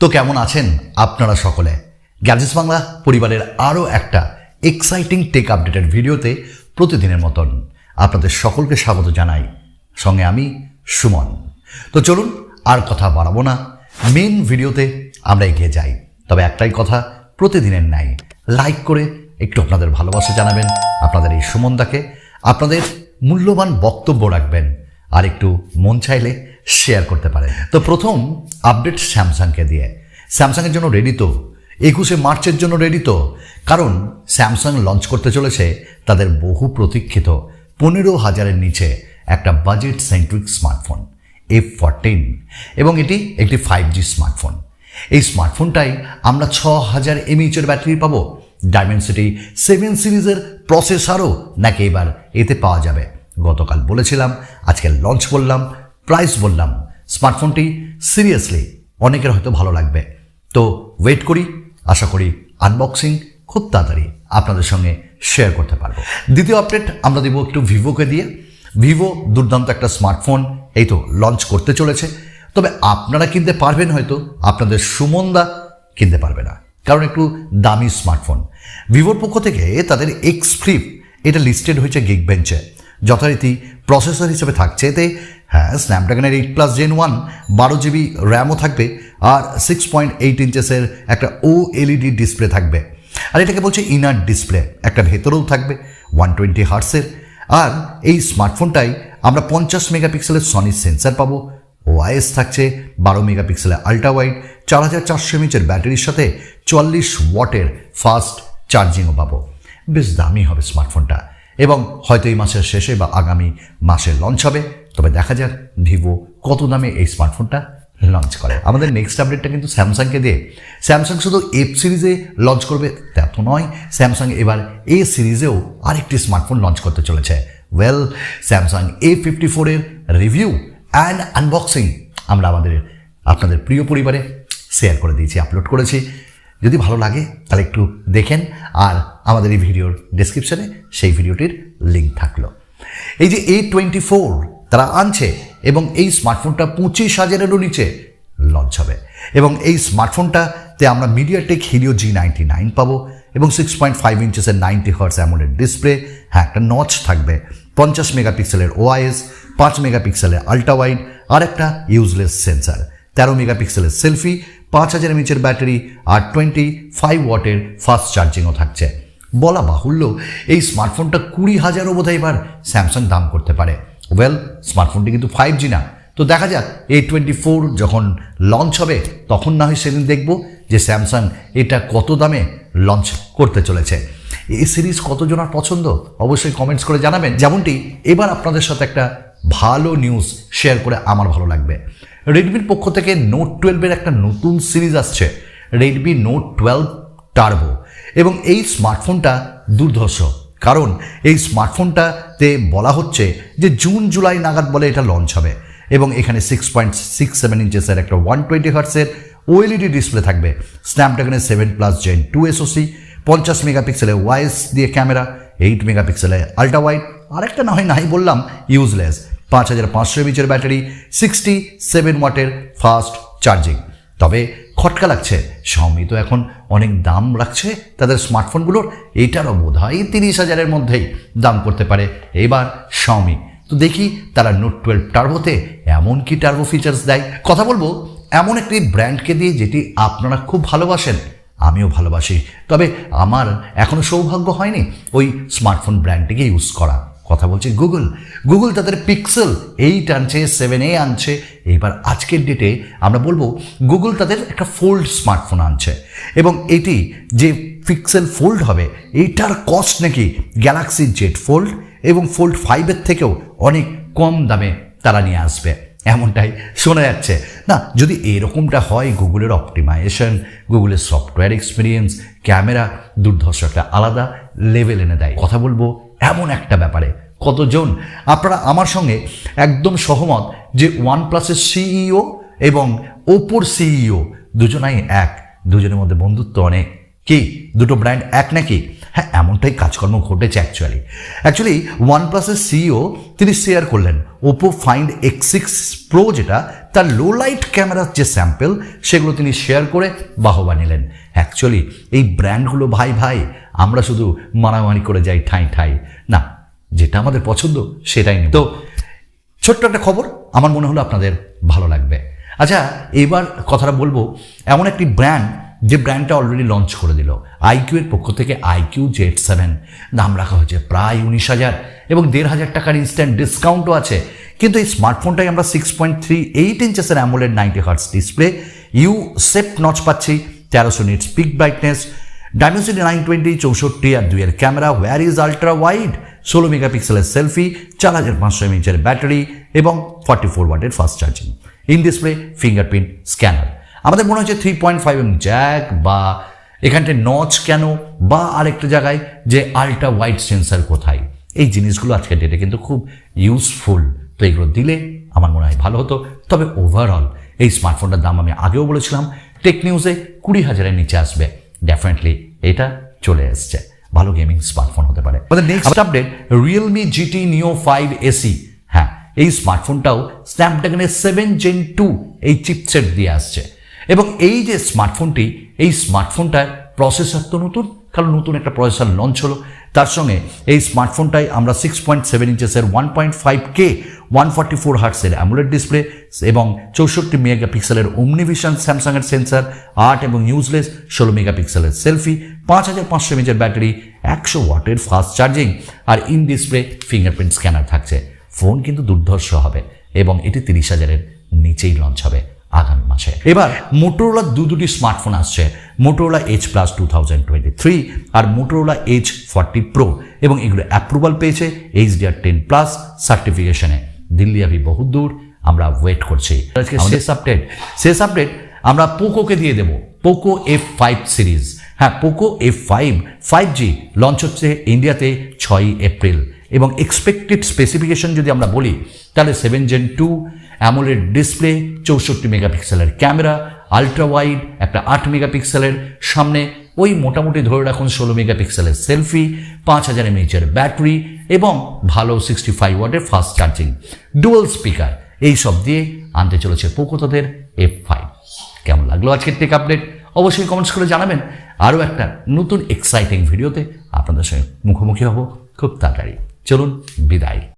তো কেমন আছেন আপনারা সকলে? গ্যাজেটস বাংলা পরিবারের আরও একটা এক্সাইটিং টেক আপডেটের ভিডিওতে প্রতিদিনের মতন আপনাদের সকলকে স্বাগত জানাই। সঙ্গে আমি সুমন। তো চলুন আর কথা বাড়াবো না, মেন ভিডিওতে আমরা এগিয়ে যাই। তবে একটাই কথা, প্রতিদিনের ন্যায় লাইক করে একটু আপনাদের ভালোবাসা জানাবেন আপনাদের এই সুমনদাকে, আপনাদের মূল্যবান বক্তব্য রাখবেন আর একটু মন চাইলে শেয়ার করতে পারেন। তো প্রথম আপডেট স্যামসাংকে দিয়ে। স্যামসাংয়ের জন্য রেডি তো? 21শে মার্চের জন্য রেডি তো? কারণ স্যামসাং লঞ্চ করতে চলেছে তাদের বহু প্রতীক্ষিত 15,000-এর নিচে একটা বাজেট সেন্ট্রিক স্মার্টফোন F14, এবং এটি একটি 5G স্মার্টফোন। এই স্মার্টফোনটাই আমরা 6000 mAh ব্যাটারি পাবো, ডায়মেনসিটি 7 সিরিজের প্রসেসরও নাকি এবার এতে পাওয়া যাবে। গতকাল বলেছিলাম, আজকে লঞ্চ বললাম, প্রাইস বললাম। স্মার্টফোনটি সিরিয়াসলি অনেকের হয়তো ভালো লাগবে। তো ওয়েট করি, আশা করি আনবক্সিং খুব তাড়াতাড়ি আপনাদের সঙ্গে শেয়ার করতে পারবো। দ্বিতীয় আপডেট আমরা দেবো একটু ভিভোকে দিয়ে। ভিভো দুর্দান্ত একটা স্মার্টফোন এই তো লঞ্চ করতে চলেছে। তবে আপনারা কিনতে পারবেন, হয়তো আপনাদের সুমনদা কিনতে পারবে না, কারণ একটু দামি স্মার্টফোন। ভিভোর পক্ষ থেকে তাদের এক্স ফ্লিপ এটা লিস্টেড হয়েছে গিগ বেঞ্চে। যথারীতি প্রসেসর হিসেবে থাকছে এতে স্ন্যাপড্রাগনের 8+ Gen 1, 12GB র্যামও থাকবে, আর 6.8 ইঞ্চেসের একটা OLED ডিসপ্লে থাকবে। আর এটাকে বলছে ইনার ডিসপ্লে, একটা ভেতরেও থাকবে 120 হার্টসের। আর এই স্মার্টফোনটাই আমরা 50 মেগাপিক্সেলের সনি সেন্সার পাবো। ওআইএস থাকছে 12 মেগাপিক্সেলের আল্ট্রা ওয়াইড, 4400 mAh ব্যাটারির সাথে 44 ওয়াটের ফাস্ট চার্জিংও পাবো। বেশ দামি হবে স্মার্টফোনটা, এবং হয়তো এই মাসের শেষে বা আগামী মাসে লঞ্চ হবে। তবে দেখা যাক ভিভো কত দামে এই স্মার্টফোনটা লঞ্চ করে। আমাদের নেক্সট আপডেটটা কিন্তু স্যামসাংকে দিয়ে। স্যামসাং শুধু এফ সিরিজে লঞ্চ করবে তা তো নয়, স্যামসাং এবার এ সিরিজেও আরেকটি স্মার্টফোন লঞ্চ করতে চলেছে। ওয়েল, স্যামসাং A54-এর রিভিউ অ্যান্ড আনবক্সিং আমরা আপনাদের প্রিয় পরিবারে শেয়ার করে দিয়েছি, আপলোড করেছি। যদি ভালো লাগে তাহলে একটু দেখেন, আর আমাদের এই ভিডিওর ডেসক্রিপশনে সেই ভিডিওটির লিঙ্ক থাকলো। এই যে A24 তারা আনছে, এবং এই স্মার্টফোনটা 25,000-এরও নিচে লঞ্চ হবে। এবং এই স্মার্টফোনটাতে আমরা মিডিয়াটেক হিলিও G99 পাবো, এবং 6.5 ইঞ্চেসের 90 হার্টজ অ্যামোলেড ডিসপ্লে। হ্যাঁ, একটা নচ থাকবে, 50 মেগাপিক্সেলের ওআইএস, 5 মেগাপিক্সেলের আল্ট্রা ওয়াইড, আর একটা ইউজলেস সেন্সার, 13 মেগাপিক্সেলের সেলফি, 5000 mAh ব্যাটারি, আর 25 ওয়াটের ফাস্ট চার্জিংও থাকছে। বলা বাহুল্য, এই স্মার্টফোনটা 20,000-ও বোধহয় এবার স্যামসাং দাম করতে পারে। ওয়েল, স্মার্টফোনটি কিন্তু 5G না। তো দেখা যাক A24 যখন লঞ্চ হবে তখন না হয় সেদিন দেখব যে স্যামসাং এটা কত দামে লঞ্চ করতে চলেছে। এই সিরিজ কতজনের পছন্দ অবশ্যই কমেন্টস করে জানাবেন। যেমনটি এবার আপনাদের সাথে একটা ভালো নিউজ শেয়ার করে আমার ভালো লাগবে। রেডমির পক্ষ থেকে নোট 12-এর একটা নতুন সিরিজ আসছে, রেডমি নোট 12 টার্বো। এবং এই স্মার্টফোনটা দুর্ধর্ষ, কারণ এই স্মার্টফোনটাতে বলা হচ্ছে যে জুন জুলাই নাগাদ বলে এটা লঞ্চ হবে। এবং এখানে 6.67 ইঞ্চেসের একটা 120 হার্টসের OLED ডিসপ্লে থাকবে, স্ন্যাপড্রাগনের 7+ Gen 2 SoC, 50 মেগাপিক্সেলের ওআইএস দিয়ে ক্যামেরা, 8 মেগাপিক্সেলের আল্ট্রা ওয়াইড, আরেকটা নাই বললাম ইউজলেস, 5500 mAh ব্যাটারি, 67 ওয়াটের ফাস্ট চার্জিং। তবে খটকা লাগছে, শাওমি তো এখন অনেক দাম রাখছে তাদের স্মার্টফোনগুলোর, এটারও বোধ হয় 30,000-এর মধ্যেই দাম করতে পারে এবার শাওমি। তো দেখি তারা নোট 12 টার্বোতে এমন কি টার্বো ফিচার্স দেয়। কথা বলবো এমন একটি ব্র্যান্ডকে দিয়ে যেটি আপনারা খুব ভালোবাসেন, আমিও ভালোবাসি, তবে আমার এখনও সৌভাগ্য হয়নি ওই স্মার্টফোন ব্র্যান্ডটিকে ইউজ করা। কথা বলছি গুগল তাদের পিক্সেল 8 আনছে, 7a আনছে। এইবার আজকের ডেটে আমরা বলবো গুগল তাদের একটা ফোল্ড স্মার্টফোন আনছে, এবং এটি যে পিক্সেল ফোল্ড হবে এইটার কস্ট নাকি গ্যালাক্সি জেড ফোল্ড এবং ফোল্ড 5-এর থেকেও অনেক কম দামে তারা নিয়ে আসবে, এমনটাই শোনা যাচ্ছে। না, যদি এরকমটা হয়, গুগলের অপটিমাইজেশন, গুগলের সফটওয়্যার এক্সপিরিয়েন্স, ক্যামেরা দুর্ধর্ষ একটা আলাদা লেভেল এনে দেয়। কথা বলবো এমন একটা ব্যাপারে কতজন আপনারা আমার সঙ্গে একদম সহমত যে OnePlus-এর সিইও এবং ওপোর সিইও দুজনাই এক, দুজনের মধ্যে বন্ধুত্ব অনেক, কি দুটো ব্র্যান্ড এক নাকি? হ্যাঁ, এমনটাই কাজকর্ম ঘটেছে অ্যাকচুয়ালি ওয়ানপ্লাসের সিইও তিনি শেয়ার করলেন ওপো ফাইন্ড X6 প্রো যেটা তার লো লাইট ক্যামেরার যে স্যাম্পল সেগুলো তিনি শেয়ার করে বাহবা নিলেন। অ্যাকচুয়ালি এই ব্র্যান্ডগুলো ভাই আমরা শুধু মারামারি করে যাই ঠাই না, যেটা আমাদের পছন্দ সেটাই নেব। তো ছোট্ট একটা খবর, আমার মনে হলো আপনাদের ভালো লাগবে। আচ্ছা, এবার কথাটা বলবো এমন একটি ব্র্যান্ড যে ব্র্যান্ডটা অলরেডি লঞ্চ করে দিল। আইকিউ এর পক্ষ থেকে আইকিউ Z7 দাম রাখা হয়েছে প্রায় 19,000 এবং 1,500 টাকার ইনস্ট্যান্ট ডিসকাউন্টও আছে। কিন্তু এই স্মার্টফোনটাই আমরা 6.38 ইঞ্চেসের AMOLED 90 hertz display, U shape notch পাচ্ছি, 1300 নিটস পিক ব্রাইটনেস, ডাইমেনসিটি 920, 64 আর 2 এর camera, where is ultra wide, 16 মেগাপিক্সেলের সেলফি, 4500 mAh ব্যাটারি এবং 44 ওয়াটের fast charging. In display fingerprint scanner. আমাদের মনে হচ্ছে 3.5mm জ্যাক বা এখানটায় নচ কেন, বা আরেকটা জায়গায় যে আলট্রা ওয়াইড সেন্সার কোথায়, এই জিনিসগুলো আজকের ডেটে কিন্তু খুব ইউজফুল। তো এগুলো দিলে আমার মনে হয় ভালো হতো। তবে ওভারঅল এই স্মার্টফোনটার দাম আমি আগেও বলেছিলাম টেক নিউজে 20,000-এর নিচে আসবে। ডেফিনেটলি এটা চলে এসছে, ভালো গেমিং স্মার্টফোন হতে পারে। আমাদের next update Realme GT Neo 5 SE। হ্যাঁ, এই স্মার্টফোনটাও স্ন্যাপড্রাগনের 7 Gen 2 এই চিপসেট দিয়ে আসছে এবং এই যে স্মার্টফোনটি, এই স্মার্টফোনটার প্রসেসর তো নতুন, কারণ নতুন একটা প্রসেসর লঞ্চ হলো। তার সঙ্গে এই স্মার্টফোনটাই আমরা 6.7 ইঞ্চেসের 1.5K 144 হার্টসের অ্যামোলেড ডিসপ্লে এবং 64 মেগাপিক্সেলের ওমনিভিশন স্যামসাংয়ের সেন্সার, 8 এবং ইউজলেস 16 মেগাপিক্সেলের সেলফি, 5500 mAh ব্যাটারি, 100 ওয়াটের ফাস্ট চার্জিং আর ইন ডিসপ্লে ফিঙ্গারপ্রিন্ট স্ক্যানার থাকছে। ফোন কিন্তু দুর্ধর্ষ হবে এবং এটি 30,000-এর নিচেই লঞ্চ হবে আগামী মাসে। এবার মোটোরোলা দুটি স্মার্টফোন আসছে, মোটোরোলা H Plus 2023 আর মোটোরোলা H40 Pro, এবং এগুলো অ্যাপ্রুভাল পেয়েছে HDR10+ সার্টিফিকেশনে। দিল্লি আবি বহুত দূর, আমরা ওয়েট করছি। আজকে শেষ আপডেট আমরা পোকোকে দিয়ে দেব, পোকো F5 সিরিজ। হ্যাঁ, পোকো F5 5G লঞ্চ হচ্ছে ইন্ডিয়াতে 6 এপ্রিল এবং এক্সপেক্টেড স্পেসিফিকেশন যদি আমরা বলি তাহলে 7 Gen 2 অ্যামোলেড ডিসপ্লে, 64 মেগাপিক্সেলের ক্যামেরা, আলট্রা ওয়াইড একটা 8 মেগাপিক্সেলের, সামনে ওই মোটামুটি ধরে রাখুন 16 মেগাপিক্সেলের সেলফি, 5000 mAh ব্যাটারি এবং ভালো 65 ওয়াটের ফাস্ট চার্জিং, ডুয়াল স্পিকার, এই সব দিয়ে আনতে চলেছে পোকো তাদের F5। কেমন লাগলো আজকের টেক আপডেট অবশ্যই কমেন্টস করে জানাবেন। আরও একটা নতুন এক্সাইটিং ভিডিওতে আপনাদের সঙ্গে মুখোমুখি হব খুব তাড়াতাড়ি। চলুন বিদায়।